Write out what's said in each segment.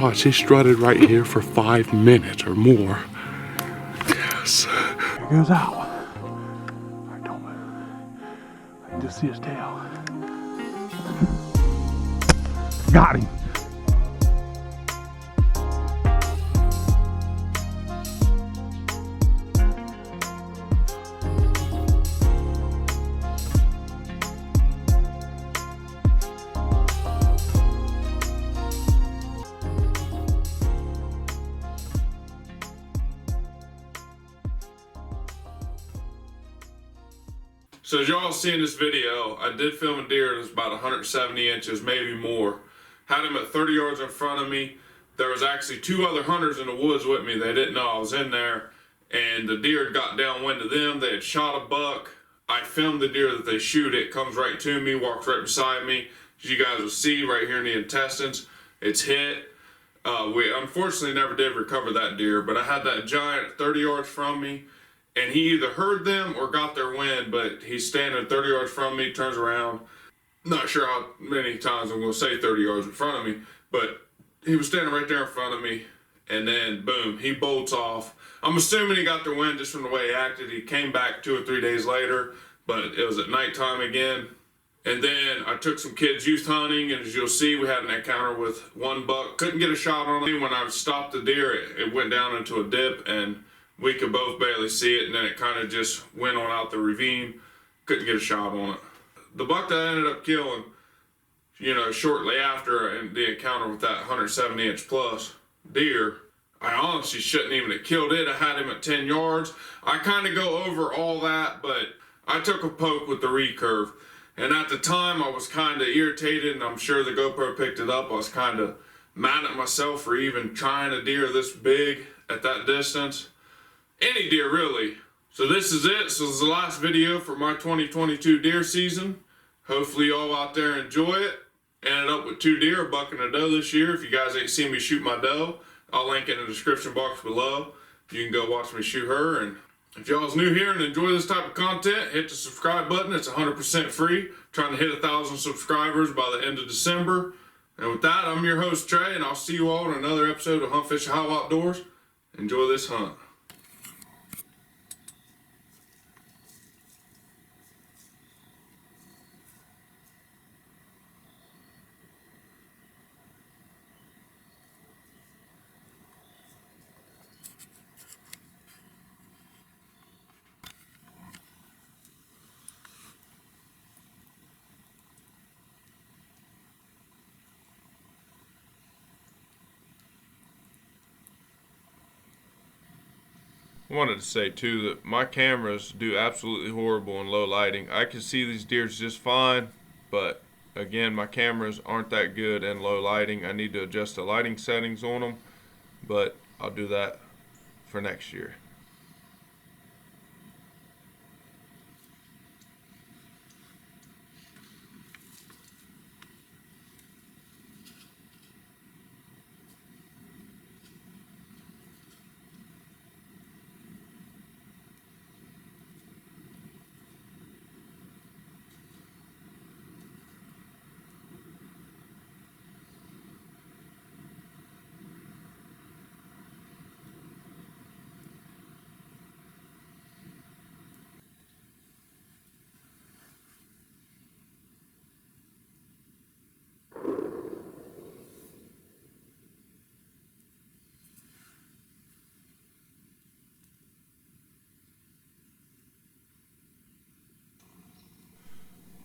gosh, he strutted right here for 5 minutes or more. Yes. Here goes out. I can just see his tail. Got him. So as y'all see in this video, I did film a deer that was about 170 inches, maybe more. Had him at 30 yards in front of me. There was actually 2 other hunters in the woods with me. They didn't know I was in there. And the deer had got downwind of them. They had shot a buck. I filmed the deer that they shoot. It comes right to me, walks right beside me. As you guys will see right here in the intestines, it's hit. We unfortunately never did recover that deer, but I had that giant 30 yards from me. And he either heard them or got their wind, but he's standing 30 yards from me, turns around. Not sure how many times I'm going to say 30 yards in front of me, but he was standing right there in front of me, and then boom, he bolts off. I'm assuming he got the wind just from the way he acted. He came back 2 or 3 days later, but it was at nighttime again. And then I took some kids youth hunting, and as you'll see, we had an encounter with one buck. Couldn't get a shot on him. When I stopped the deer, it went down into a dip, and we could both barely see it, and then it kind of just went on out the ravine. Couldn't get a shot on it. The buck that I ended up killing, shortly after the encounter with that 170-inch plus deer, I honestly shouldn't even have killed it. I had him at 10 yards. I kind of go over all that, but I took a poke with the recurve. And at the time, I was kind of irritated, and I'm sure the GoPro picked it up. I was kind of mad at myself for even trying a deer this big at that distance. Any deer, really. So this is it. So this is the last video for my 2022 deer season. Hopefully y'all out there enjoy it. Ended up with 2 deer, a buck and a doe this year. If you guys ain't seen me shoot my doe, I'll link it in the description box below. You can go watch me shoot her. And if y'all's new here and enjoy this type of content, hit the subscribe button. It's 100% free. Trying to hit 1,000 subscribers by the end of December. And with that, I'm your host Trey, and I'll see you all in another episode of Huntfishohio Outdoors. Enjoy this hunt. I wanted to say too that my cameras do absolutely horrible in low lighting. I can see these deer just fine, but again, my cameras aren't that good in low lighting. I need to adjust the lighting settings on them, but I'll do that for next year.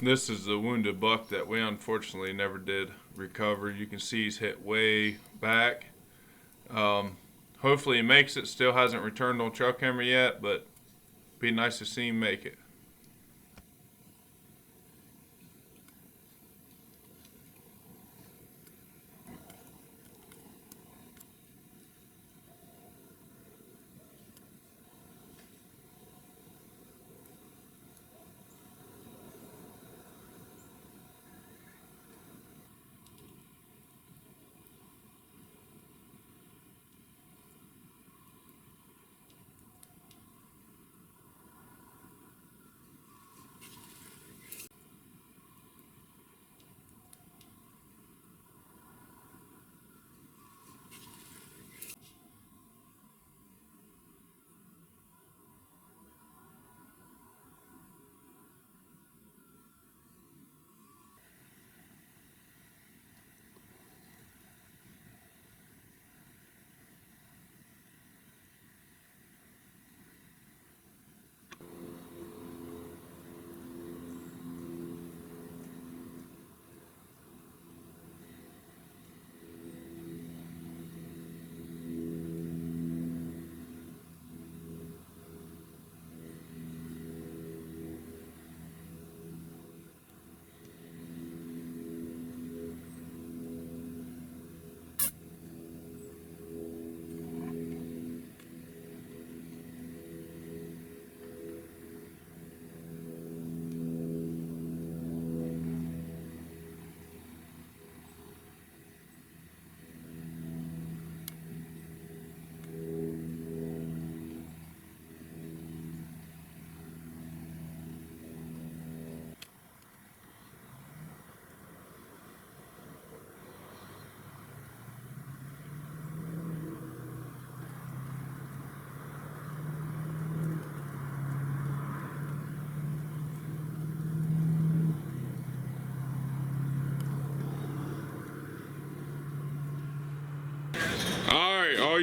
This is the wounded buck that we unfortunately never did recover. You can see he's hit way back. Hopefully he makes it. Still hasn't returned on trail camera yet, but be nice to see him make it.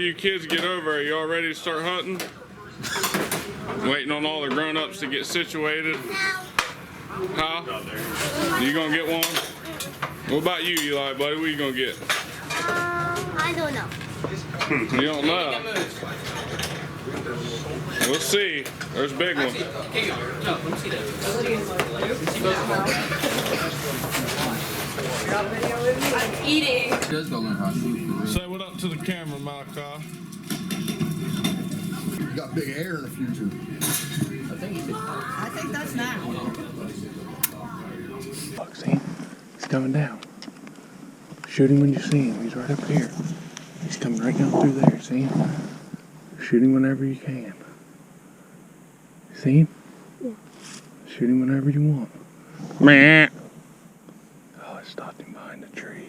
you kids get over, are y'all ready to start hunting? Waiting on all the grown-ups to get situated? Huh? You gonna get one? What about you, Eli, buddy? What you gonna get? I don't know. You don't know? We'll see. There's a big one. I'm eating. Say what up to the camera, Malachi. You got big hair in the future. I think that's now. Look, see? He's coming down. Shoot him when you see him. He's right up here. He's coming right down through there, see? Shoot him whenever you can. See him? Yeah. Shoot him whenever you want. Meh. Oh, it stopped him behind the tree.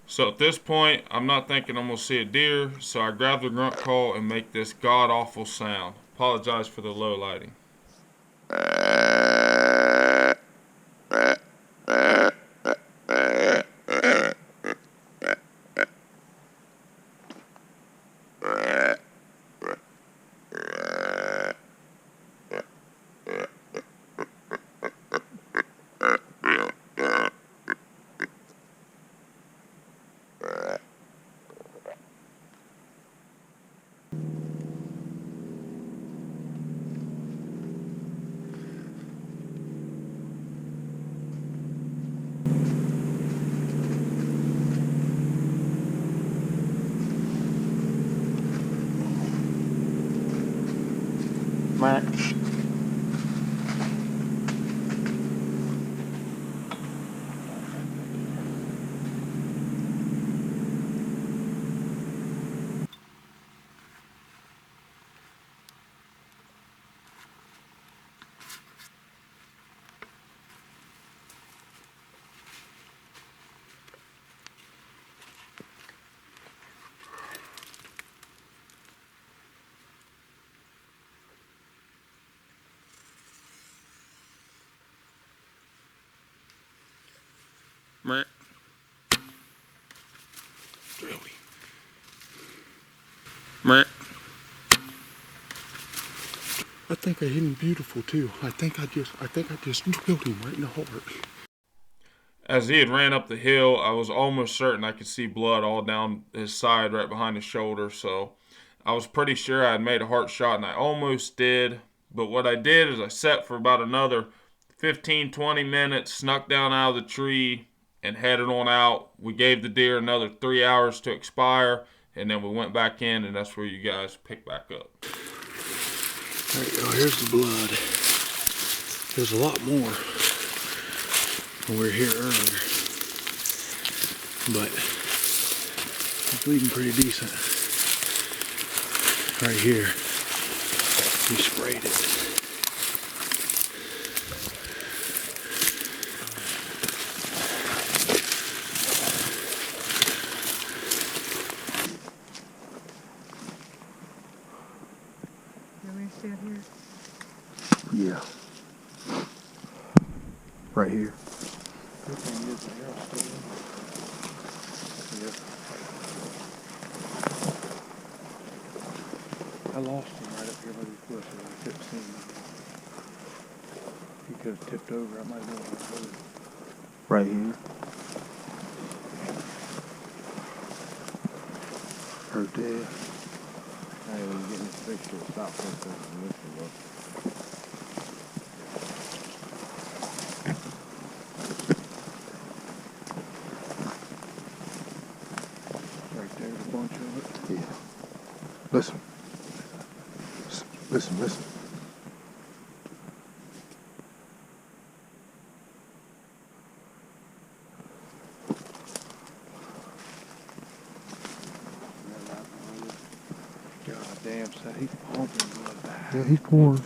So at this point, I'm not thinking I'm gonna see a deer, so I grab the grunt call and make this god-awful sound. Apologize for the low lighting. Meh. Meh. I think I hit him beautiful too. I think I just drilled him right in the heart. As he had ran up the hill, I was almost certain I could see blood all down his side right behind his shoulder, so I was pretty sure I had made a heart shot, and I almost did. But what I did is I sat for about another 15-20 minutes, snuck down out of the tree, and headed on out. We gave the deer another 3 hours to expire, and then we went back in, and that's where you guys pick back up. There you go, here's the blood. There's a lot more when we were here earlier. But it's bleeding pretty decent. Right here. We sprayed it. Yeah. Right here. Good thing is the arrow's still in. Yep. I lost him right up here by these bushes. I couldn't see him. He could have tipped over. I might have been able to hold him. Right here. Right there. Hey, when you get this picture, stop for a second and listen, bro. Right there's a bunch of it. Yeah. Listen. Listen, listen. God damn, so he's pumping blood back. Yeah, he's pouring.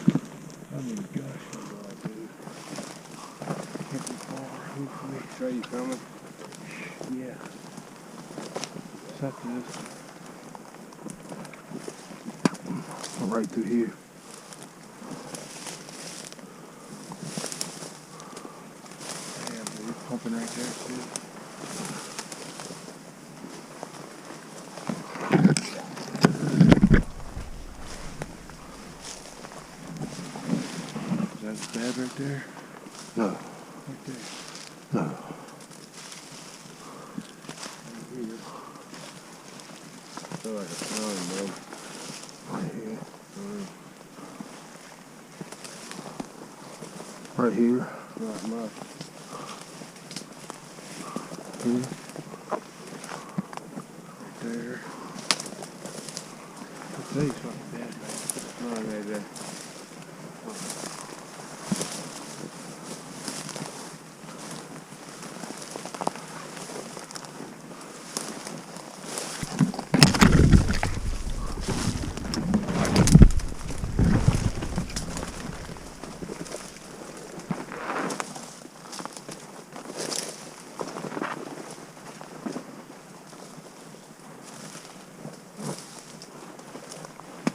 I mean, gosh, blood, dude. Can't be far. Hopefully. Trey, you coming? Yeah. Suck this. Right through here. Damn, dude, he's pumping right there, too. Is that his dad right there? No. Right there. No. Right here. Feel like a ton, bro. Right here. Right here. Not much. Here. Right there. I'll tell you something bad, man. No, right there.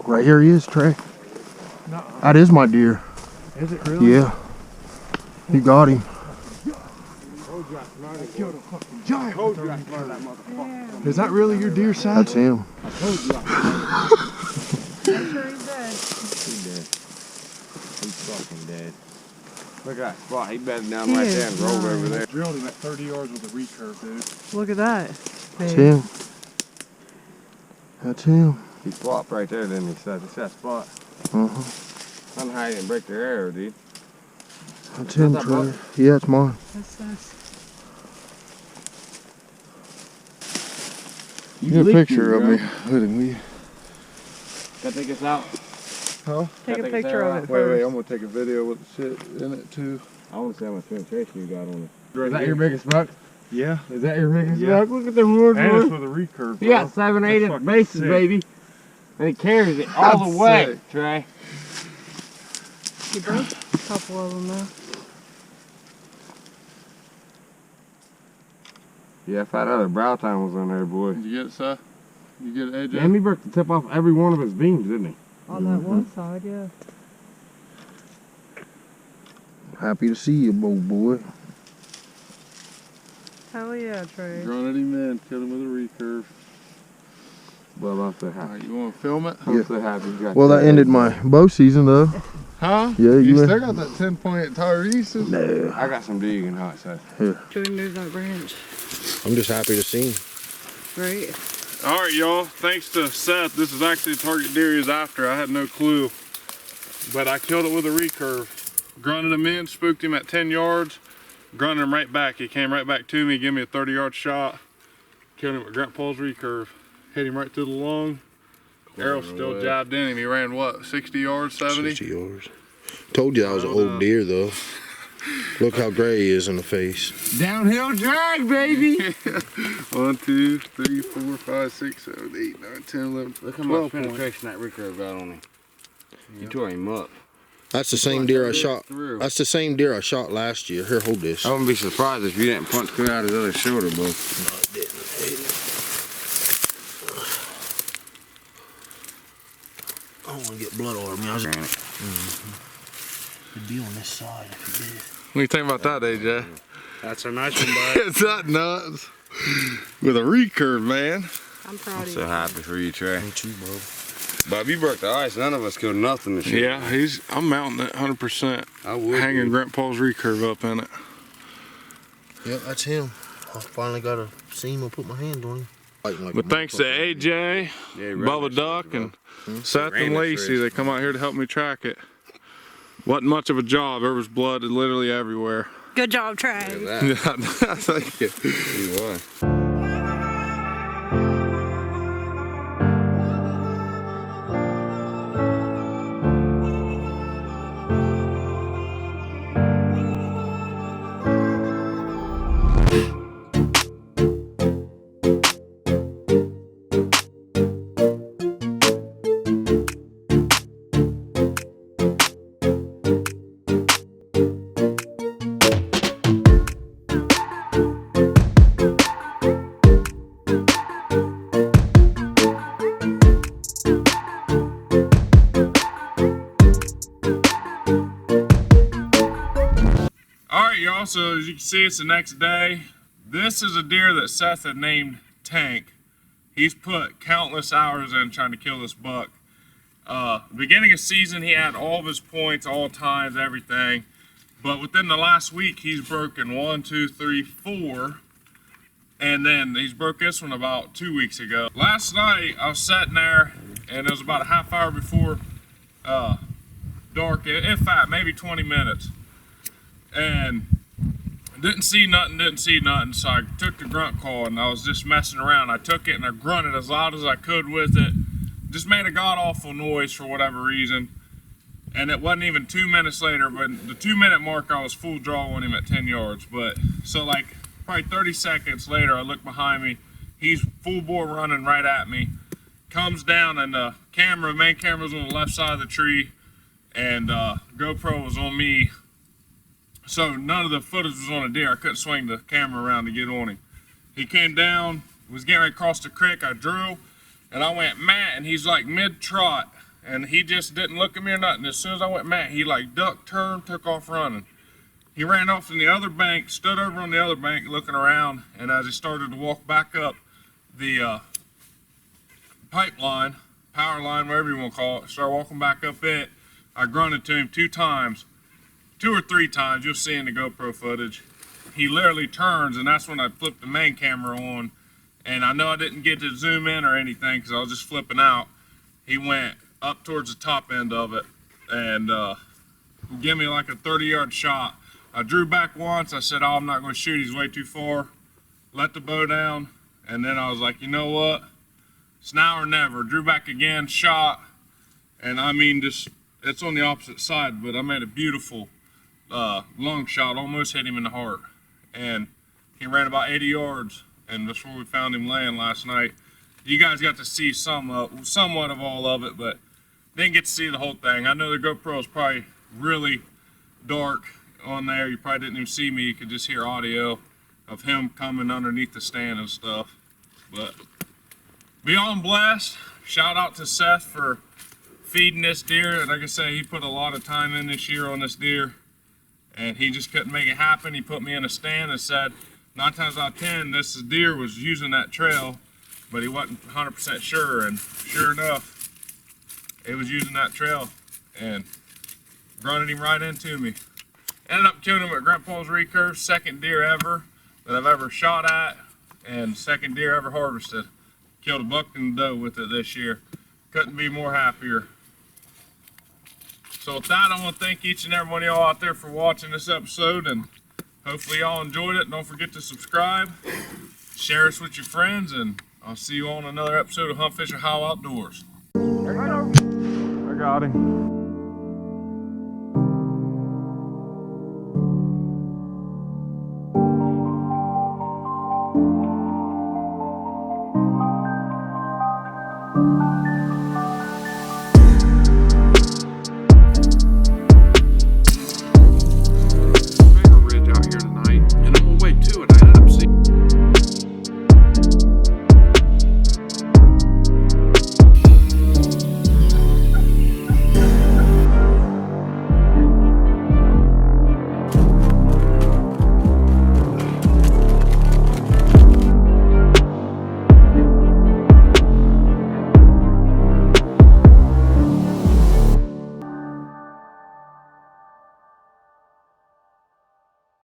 Right here he is, Trey. Nuh-uh. That is my deer. Is it really? Yeah. You got him. Is that really your deer, son? That's him. I'm sure he's dead. He's dead. He's fucking dead. Look at that spot. He bedded down He right is there and rolled over there. Drilled him at 30 yards with a recurve, dude. Look at that. That's him. That's him. He flopped right there, didn't he? It's that spot. Uh-huh. I don't know how he didn't break their arrow, dude. That's him, that Trey. buck? Yeah, it's mine. That's us. Get a picture of me with him, will you? Can I take this out? Huh? Take a Take a picture of it Wait, first. I'm gonna take a video with the shit in it too. I want to see how much penetration you got on it. Is that your biggest buck? Yeah. Is that your biggest Yeah. buck? Look at the wood. And it's with a recurve, bro. You got 7, 8 That's inch fucking bases, sick. baby. And he carries it all That's the way, sick. Trey. You broke a couple of them though. Yeah, if that other brow time was on there, boy. Did you get it, Si? You get it, AJ? Damn, he broke the tip off every one of his beams, didn't he? On that one side, yeah. Happy to see you, boy. Hell yeah, Trey. Grunted him in, killed him with a recurve. Well, I'm so All happy. right, you want to film it? I'm so happy you got Well, that ended my bow season, though. Huh? Yeah, You you still got that 10-point Tyrese? No. I got some digging hot, so. Doing move that branch. I'm just happy to see him. Right? All right, y'all. Thanks to Seth, this is actually the target deer he was after. I had no clue, but I killed it with a recurve. Grunted him in, spooked him at 10 yards, grunted him right back. He came right back to me, gave me a 30-yard shot. Killed him with Grant Paul's recurve. Hit him right through the lung. Arrow still jabbed in him. He ran what, 60 yards, 70? 60 yards. Told you I was an old deer, though. Look how gray he is in the face. Downhill drag, baby! 1, 2, 3, 4, 5, 6, 7, 8, 9, 10, 11, Look how 12 much points. penetration that recurve got on him. You tore him up. That's the same deer I shot. That's the same deer I shot last year. Here, hold this. I wouldn't be surprised if you didn't punch clear out his other shoulder, bro. I don't want to get blood all over me. I was be on this side if he did. What do you think about that, AJ? That's a nice one, bud. It's not nuts. With a recurve, man. I'm proud of you. So happy for you, Trey. Me too, bro. Bob, you broke the ice. None of us killed nothing this year. Yeah, I'm mounting it 100%. I would. Hanging Grandpa's recurve up in it. Yep, that's him. I finally got to see him and put my hand on him. But thanks to AJ, Bubba Duck, and Seth and Lacey, they come out here to help me track it. Wasn't much of a job. There was blood literally everywhere. Good job, Trey. Yeah, thank you. He was. Alright y'all, so as you can see, it's the next day. This is a deer that Seth had named Tank. He's put countless hours in trying to kill this buck. Beginning of season, he had all of his points, all times, everything. But within the last week, he's broken 1, 2, 3, 4. And then he's broke this one about 2 weeks ago. Last night, I was sitting there, and it was about a half hour before dark. In fact, maybe 20 minutes. And didn't see nothing, so I took the grunt call, and I was just messing around. I took it and I grunted as loud as I could with it. Just made a god-awful noise for whatever reason. And it wasn't even 2 minutes later, but the 2 minute mark, I was full draw on him at 10 yards. But so like probably 30 seconds later, I look behind me, he's full bore running right at me. Comes down, and the main camera's on the left side of the tree, and GoPro was on me. So none of the footage was on a deer. I couldn't swing the camera around to get on him. He came down, was getting ready to cross the creek. I drew, and I went Matt, and he's like mid-trot, and he just didn't look at me or nothing. As soon as I went Matt, he like ducked, turned, took off running. He ran off from the other bank, stood over on the other bank looking around, and as he started to walk back up the pipeline, power line, whatever you want to call it, started walking back up it, I grunted to him 2 times. 2 or 3 times, you'll see in the GoPro footage. He literally turns, and that's when I flipped the main camera on. And I know I didn't get to zoom in or anything because I was just flipping out. He went up towards the top end of it and gave me like a 30-yard shot. I drew back once. I said, oh, I'm not going to shoot. He's way too far. Let the bow down. And then I was like, you know what? It's now or never. Drew back again, shot. And I mean, just it's on the opposite side, but I made a beautiful long shot, almost hit him in the heart, and he ran about 80 yards, and that's where we found him laying last night. You guys got to see somewhat of all of it, but didn't get to see the whole thing. I know the GoPro is probably really dark on there. You probably didn't even see me. You could just hear audio of him coming underneath the stand and stuff. But beyond blessed. Shout out to Seth for feeding this deer. Like I say, he put a lot of time in this year on this deer, and he just couldn't make it happen. He put me in a stand and said 9 times out of 10 this deer was using that trail, but he wasn't 100% sure, and sure enough it was using that trail and grunted him right into me. Ended up killing him at Grandpa's Recurve, 2nd deer ever that I've ever shot at, and 2nd deer ever harvested. Killed a buck and a doe with it this year. Couldn't be more happier. So with that, I want to thank each and every one of y'all out there for watching this episode, and hopefully y'all enjoyed it. Don't forget to subscribe, share us with your friends, and I'll see you on another episode of Huntfishohio Outdoors. I got him.